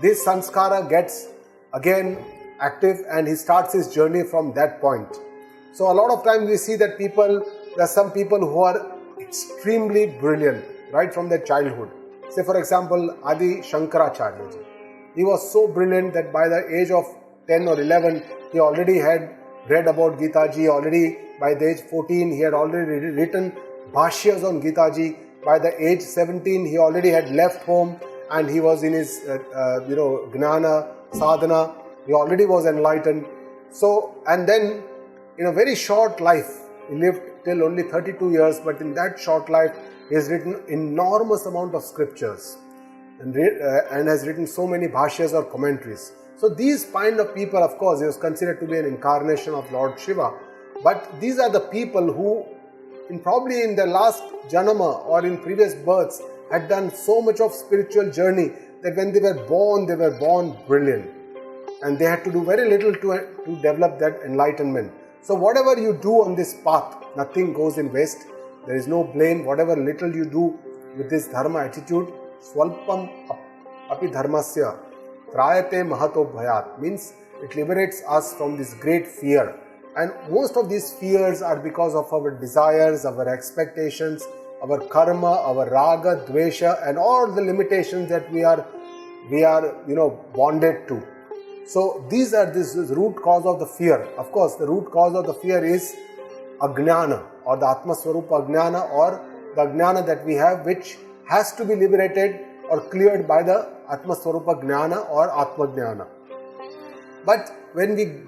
this sanskara gets again active and he starts his journey from that point. So a lot of times we see that there are some people who are extremely brilliant right from their childhood. Say for example, Adi Shankaracharya ji. He was so brilliant that by the age of 10 or 11, he already had read about Gita ji. Already by the age 14, he had already written bhashyas on Gita ji. By the age 17, he already had left home and he was in his gnana, sadhana. He already was enlightened. So, and then in a very short life, he lived till only 32 years, but in that short life, he has written enormous amount of scriptures and has written so many bhashyas or commentaries. So these kind of people, of course, he was considered to be an incarnation of Lord Shiva. But these are the people who, probably in their last janama or in previous births, had done so much of spiritual journey that when they were born brilliant. And they had to do very little to develop that enlightenment. So whatever you do on this path, nothing goes in waste. There is no blame. Whatever little you do with this dharma attitude, swalpam api dharmasya trayate mahato bhayat, means it liberates us from this great fear. And most of these fears are because of our desires, our expectations, our karma, our raga, dvesha, and all the limitations that we are bonded to. So these are this root cause of the fear. Of course, the root cause of the fear is ajnana or the Atma Swarupa ajnana, or the ajnana that we have, which has to be liberated or cleared by the Atma Swarupa jnana or Atma jnana. But when we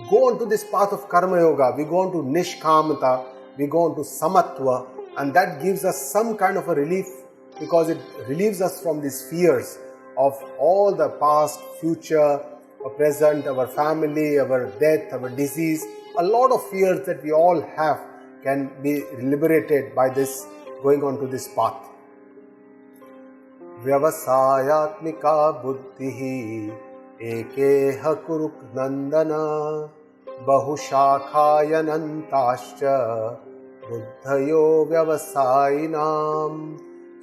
go on to this path of karma yoga, we go on to nishkamata, we go on to samatva, and that gives us some kind of a relief, because it relieves us from these fears of all the past, future, our present, our family, our death, our disease. A lot of fears that we all have can be liberated by this, going on to this path. Vyavasayatmika buddhihi ekeha kuruk nandana bahushakhayanantascha buddhayo vyavasayinam.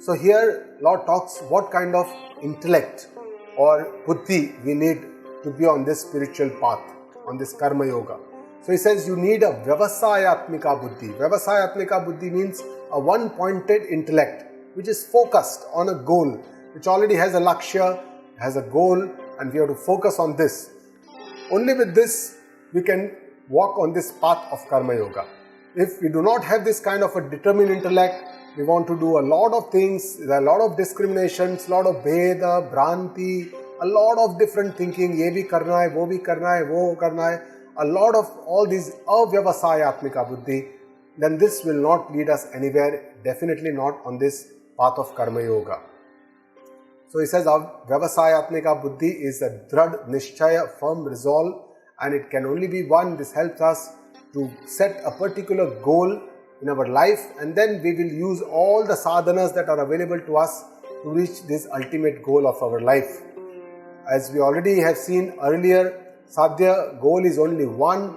So here Lord talks what kind of intellect or buddhi we need to be on this spiritual path, on this karma yoga. So he says you need a vyavasayatmika buddhi. Vyavasayatmika buddhi means a one-pointed intellect which is focused on a goal, which already has a lakshya, has a goal, and we have to focus on this. Only with this we can walk on this path of karma yoga. If we do not have this kind of a determined intellect, we want to do a lot of things, there are a lot of discriminations, a lot of bheda, bhranti, a lot of different thinking, ye bhi karna hai, wo bhi karna hai, wo karna hai, a lot of all these avyavasayatmika buddhi, then this will not lead us anywhere, definitely not on this path of karma yoga. So he says vyavasayatmika buddhi is a drad nishchaya, firm resolve, and it can only be one. This helps us to set a particular goal in our life, and then we will use all the sadhanas that are available to us to reach this ultimate goal of our life. As we already have seen earlier, sadhya, goal is only one,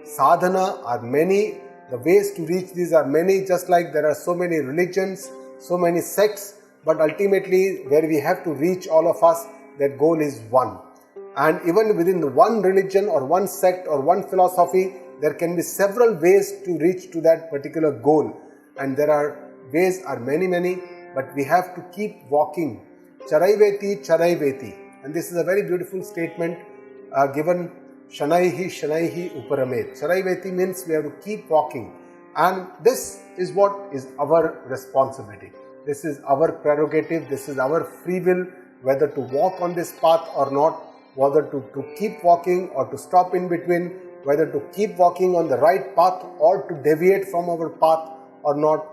sadhana are many, the ways to reach these are many, just like there are so many religions, so many sects, but ultimately where we have to reach all of us, that goal is one. And even within the one religion or one sect or one philosophy, there can be several ways to reach to that particular goal. And there are ways are many, but we have to keep walking. Charaiveti, charaiveti. And this is a very beautiful statement given, Shanaihi, Shanaihi Uparamet. Charaiveti means we have to keep walking. And this is what is our responsibility. This is our prerogative, this is our free will, whether to walk on this path or not, whether to keep walking or to stop in between, whether to keep walking on the right path or to deviate from our path or not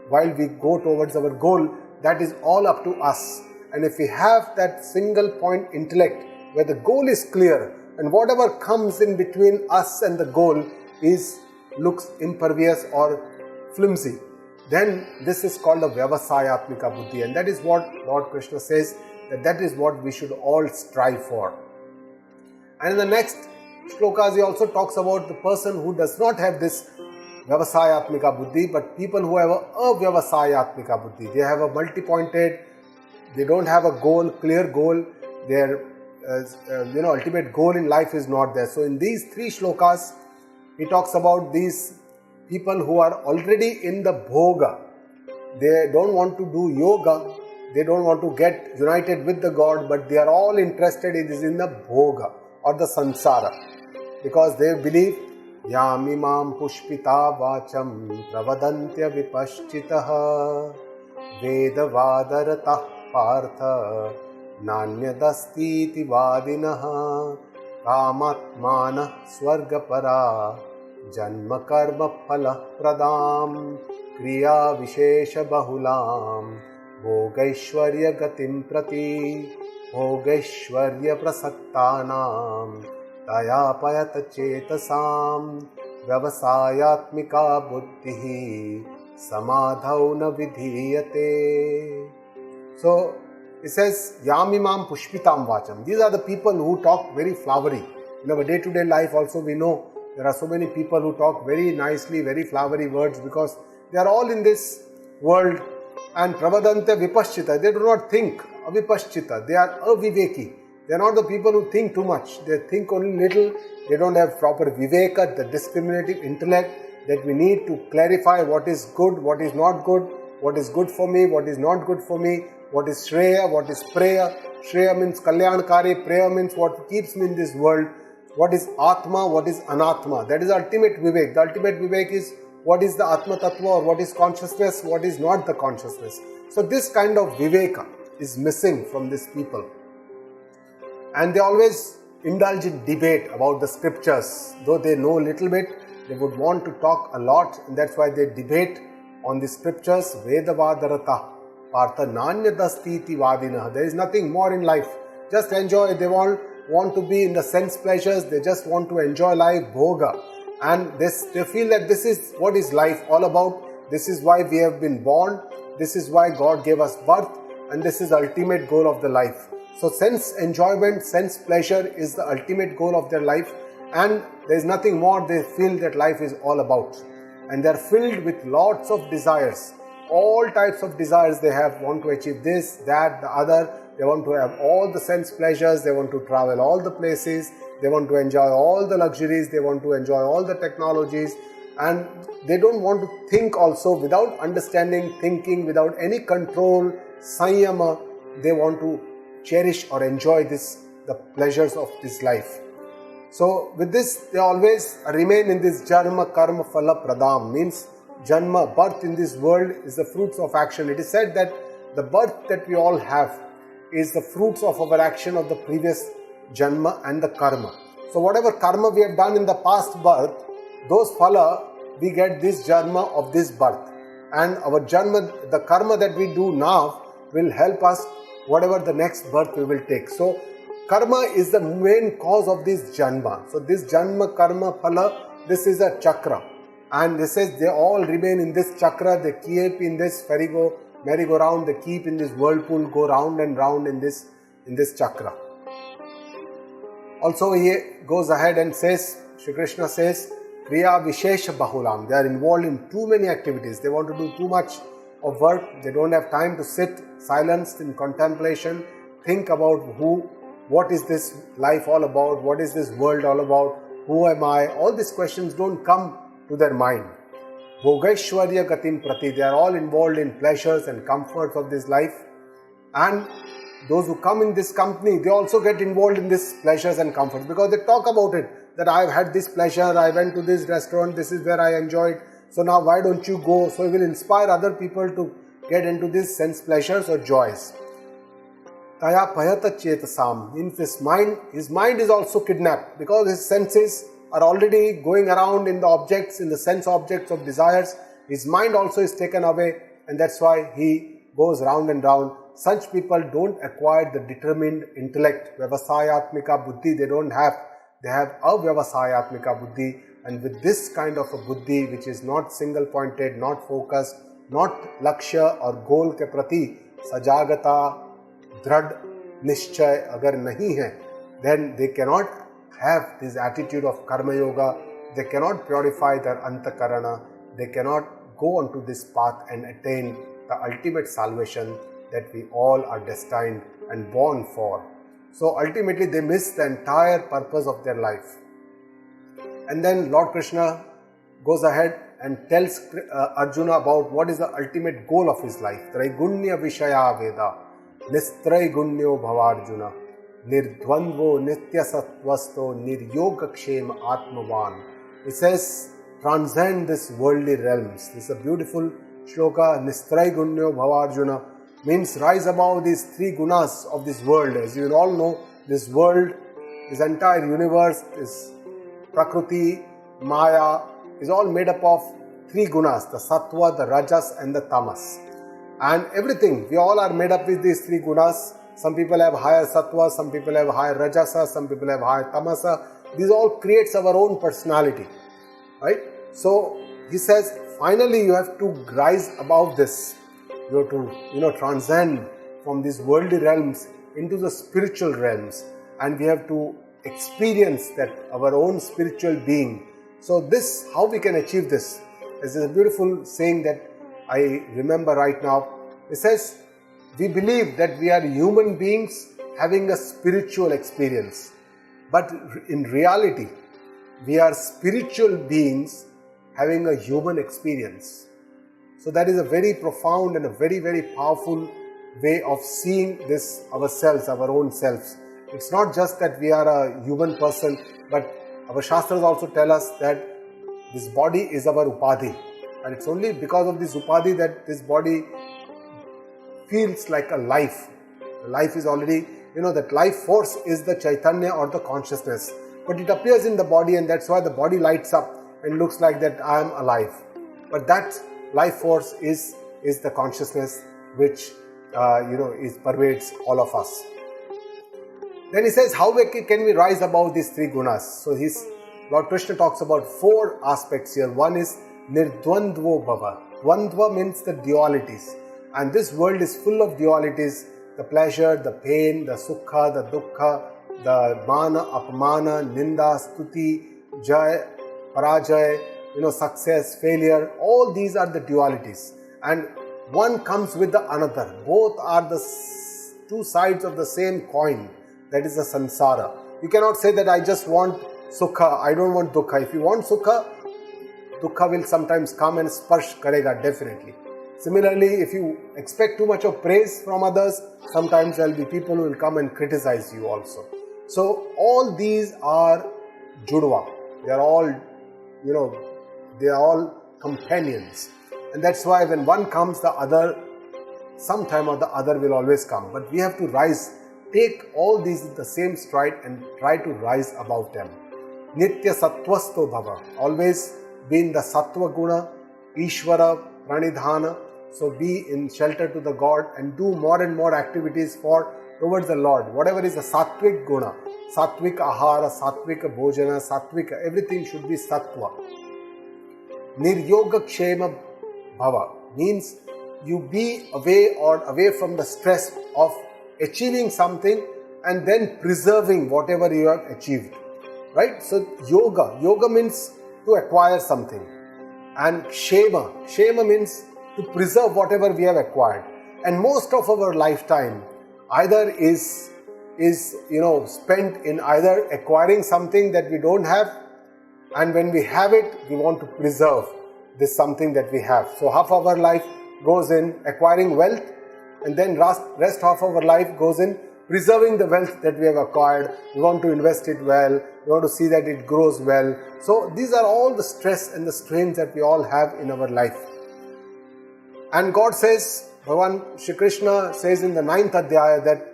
while we go towards our goal. That is all up to us. And if we have that single point intellect where the goal is clear and whatever comes in between us and the goal looks impervious or flimsy, then this is called a vyavasayatmika buddhi, and that is what Lord Krishna says, that is what we should all strive for. And in the next shlokas he also talks about the person who does not have this vyavasayatmika buddhi, but people who have a avyavasayatmika buddhi. They have a multi-pointed, They don't have a goal, clear goal. Their ultimate goal in life is not there. So in these 3 shlokas, he talks about these people who are already in the bhoga. They don't want to do yoga. They don't want to get united with the God, but they are all interested in the bhoga or the sansara, because they believe yamimam pushpita vacham pravadantya vipaschitah vedavadarata partha nanyadastiti vadinah kamatmana swargapara janma karma phala pradam kriya vishesha bahulam भोगैश्वर्य गतिं प्रति भोगैश्वर्य प्रसक्तानां तयापयत चेतसां व्यवसायात्मिका बुद्धिः समाधौ न विधीयते. So it says yamimam pushpitam vacham. These are the people who talk very flowery. In our day-to-day life also we know there are so many people who talk very nicely, very flowery words, because they are all in this world. And pravadante vipaschita, they do not think. Avipaschita, they are aviveki. They are not the people who think too much. They think only little. They don't have proper viveka, the discriminative intellect that we need to clarify what is good, what is not good, what is good for me, what is not good for me, what is shreya, what is preya. Shreya means kalyankari, preya means what keeps me in this world. What is atma, what is anatma. That is ultimate vivek. The ultimate vivek is what is the Atma Tattva, or what is consciousness, what is not the consciousness. So this kind of viveka is missing from these people. And they always indulge in debate about the scriptures. Though they know a little bit, they would want to talk a lot, and that's why they debate on the scriptures. Vedavadarata partha nanyadastiti vadinah. There is nothing more in life. Just enjoy. They want to be in the sense pleasures. They just want to enjoy life, bhoga. And they feel that this is what is life all about. This is why we have been born. This is why God gave us birth. And this is the ultimate goal of the life. So sense enjoyment, sense pleasure is the ultimate goal of their life. And there is nothing more they feel that life is all about. And they are filled with lots of desires. All types of desires they have. Want to achieve this, that, the other. They want to have all the sense pleasures. They want to travel all the places. They want to enjoy all the luxuries, they want to enjoy all the technologies, and they don't want to think also without understanding, thinking without any control, sanyama. They want to cherish or enjoy the pleasures of this life. So with this, they always remain in this janma karma phala pradam, means janma, birth in this world is the fruits of action. It is said that the birth that we all have is the fruits of our action of the previous janma and the karma. So whatever karma we have done in the past birth, those phala, we get this janma of this birth. And our janma, the karma that we do now will help us whatever the next birth we will take. So karma is the main cause of this janma. So this janma, karma, phala, this is a chakra. And this says they all remain in this chakra, they keep in this merry-go-round, they keep in this whirlpool, go round and round in this chakra. Also he goes ahead and says, Shri Krishna says, Kriya Vishesha Bahulam. They are involved in too many activities. They want to do too much of work. They don't have time to sit silenced in contemplation, think about what is this life all about, what is this world all about, who am I? All these questions don't come to their mind. Bhogaishwarya Gatim Prati. They are all involved in pleasures and comforts of this life. And those who come in this company, they also get involved in these pleasures and comforts, because they talk about it, that I have had this pleasure, I went to this restaurant, this is where I enjoyed, so now why don't you go? So it will inspire other people to get into these sense pleasures or joys. Taya payata chetasam. In his mind is also kidnapped, because his senses are already going around in the objects, in the sense objects of desires. His mind also is taken away, and that's why he goes round and round. Such people don't acquire the determined intellect, vyavasayatmika buddhi, they don't have. They have avyavasayatmika buddhi, and with this kind of a buddhi, which is not single-pointed, not focused, not lakshya or goal ke prati, sajagata, dhrad, nishchay, agar nahi hai, then they cannot have this attitude of karma yoga, they cannot purify their antakarana, they cannot go onto this path and attain the ultimate salvation, that we all are destined and born for. So ultimately they miss the entire purpose of their life. And then Lord Krishna goes ahead and tells Arjuna about what is the ultimate goal of his life. Traigunya Vishaya Veda Nistraigunya Bhavarjuna Nirdvandvo Nitya Sattvasto Niryogakshema Atmavan. It says, transcend this worldly realms. This is a beautiful shloka. Nistraigunya Bhavarjuna means rise above these three gunas of this world. As you all know, this world, this entire universe, this Prakriti, Maya, is all made up of three gunas, the Sattva, the Rajas and the Tamas. And everything, we all are made up with these three gunas. Some people have higher Sattva, some people have higher Rajasa, some people have higher Tamasa. These all creates our own personality, right? So he says, finally you have to rise above this. You have to, transcend from these worldly realms into the spiritual realms. And we have to experience that our own spiritual being. So this, how we can achieve this? This is a beautiful saying that I remember right now. It says, we believe that we are human beings having a spiritual experience. But in reality, we are spiritual beings having a human experience. So that is a very profound and a very, very powerful way of seeing this ourselves, our own selves. It's not just that we are a human person, but our Shastras also tell us that this body is our upadhi. And it's only because of this upadhi that this body feels like a life. Life is already, that life force is the Chaitanya or the consciousness. But it appears in the body, and that's why the body lights up and looks like that I am alive. But that life force is the consciousness which, pervades all of us. Then he says, how can we rise above these three gunas? So Lord Krishna talks about four aspects here. One is Nirdvandvo Bhava. Dvandva means the dualities. And this world is full of dualities. The pleasure, the pain, the sukha, the dukkha, the mana, apamana, ninda, stuti, jaya, parajaya, success, failure. All these are the dualities. And one comes with the another. Both are the two sides of the same coin. That is the samsara. You cannot say that I just want sukha, I don't want dukkha. If you want sukha, dukkha will sometimes come and sparsh karega, definitely. Similarly, if you expect too much of praise from others, sometimes there will be people who will come and criticize you also. So all these are judva. They are all, they are all companions. And that's why when one comes, the other, sometime or the other will always come. But we have to rise, take all these in the same stride and try to rise above them. Nitya sattvasto bhava. Always be in the sattva guna, Ishvara, pranidhana. So be in shelter to the God and do more and more activities towards the Lord. Whatever is the sattvic guna, sattvic ahara, sattvic bhojana, sattvic, everything should be sattva. Niryogakshema bhava means you be away from the stress of achieving something and then preserving whatever you have achieved. Right? So yoga means to acquire something. And shema means to preserve whatever we have acquired. And most of our lifetime either is spent in either acquiring something that we don't have, and when we have it, we want to preserve this something that we have. So half of our life goes in acquiring wealth, and then rest half of our life goes in preserving the wealth that we have acquired. We want to invest it well. We want to see that it grows well. So these are all the stress and the strains that we all have in our life. And God says, Bhagavan Shri Krishna says in the 9th Adhyaya that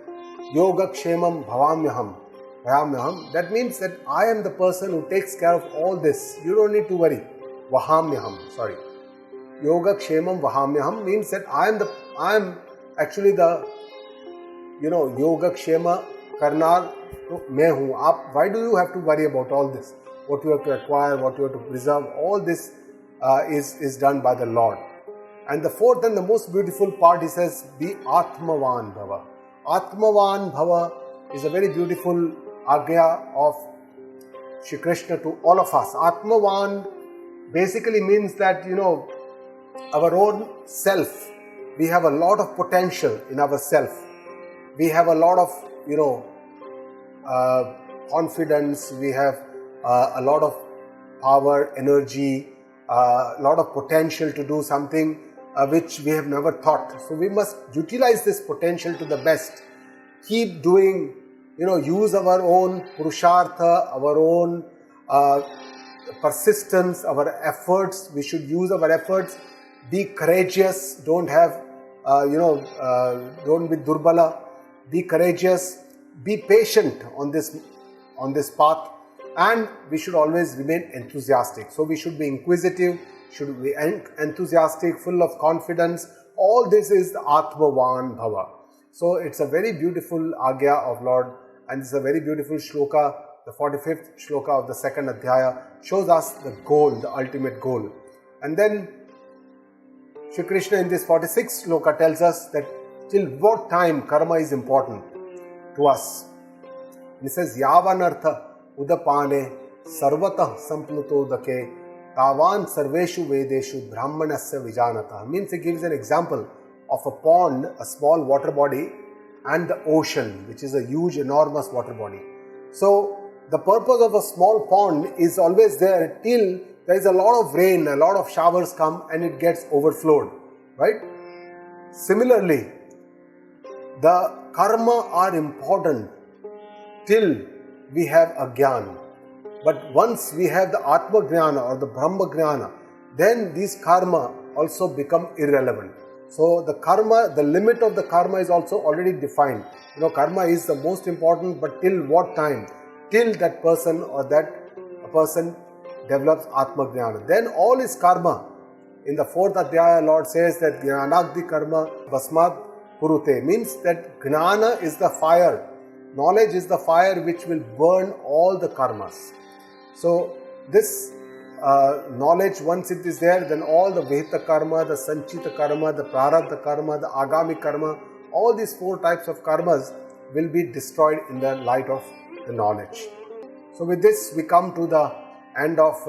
Yoga Kshemam Bhavamyaham. That means that I am the person who takes care of all this. You don't need to worry. Vahamyaham, sorry. Yoga Kshemam Vahamyaham means that I am actually the Yoga Kshema Karnar Main Hu. Why do you have to worry about all this? What you have to acquire, what you have to preserve, all this is done by the Lord. And the fourth and the most beautiful part, he says, be Atmavan Bhava. Atmavan Bhava is a very beautiful agya of Shri Krishna to all of us. Atmavan basically means that, our own self we have a lot of potential in ourselves. We have a lot of, confidence. We have a lot of power, energy, a lot of potential to do something which we have never thought. So we must utilize this potential to the best. Keep doing, use our own purushartha, our own persistence, our efforts. We should use our efforts. Be courageous. Don't have, don't be durbala. Be courageous. Be patient on this path. And we should always remain enthusiastic. So we should be inquisitive, should be enthusiastic, full of confidence. All this is the Atmavan Bhava. So it's a very beautiful Agya of Lord, and it's a very beautiful shloka. The 45th shloka of the second Adhyaya shows us the goal, the ultimate goal. And then Shri Krishna in this 46th shloka tells us that till what time karma is important to us. He says, Yavanartha Udapane Sarvatah Samplutodake Tavan Sarveshu Vedeshu Brahmanasya Vijanata. Means he gives an example of a pond, a small water body, and the ocean, which is a huge, enormous water body. So the purpose of a small pond is always there till there is a lot of rain, a lot of showers come and it gets overflowed, right? Similarly, the karma are important till we have a jnana. But once we have the Atma Jnana or the Brahma Jnana, then these karma also become irrelevant. So the karma, the limit of the karma is also already defined. Karma is the most important, but till what time? Till that person or that person develops Atma Jnana. Then all is karma. In the 4th Adhyaya, Lord says that Jnanagdi karma basmat kurute, means that Jnana is the fire. Knowledge is the fire which will burn all the karmas. So this knowledge, once it is there, then all the Vihita karma, the Sanchita karma, the Prarabdha karma, the Agami karma, all these 4 types of karmas will be destroyed in the light of the knowledge. So with this, we come to the end of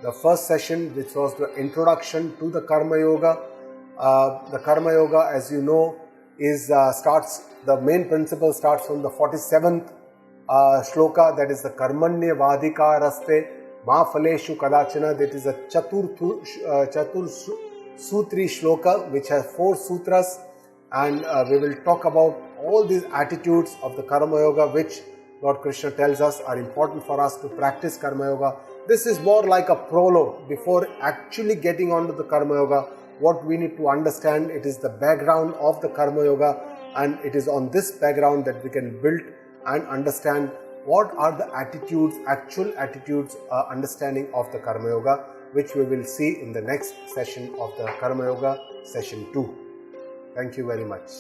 the first session, which was the introduction to the Karma Yoga. The Karma Yoga, as you know, the main principle starts from the 47th shloka, that is the Karmanya Vadika Raste Ma Phaleshu Kadachana. That is a Chatur Sutri shloka which has 4 sutras, and we will talk about all these attitudes of the Karma Yoga which Lord Krishna tells us are important for us to practice Karma Yoga. This is more like a prologue before actually getting onto the Karma Yoga. What we need to understand, it is the background of the Karma Yoga, and it is on this background that we can build and understand what are the attitudes, actual attitudes, understanding of the Karma Yoga, which we will see in the next session of the Karma Yoga, session 2. Thank you very much.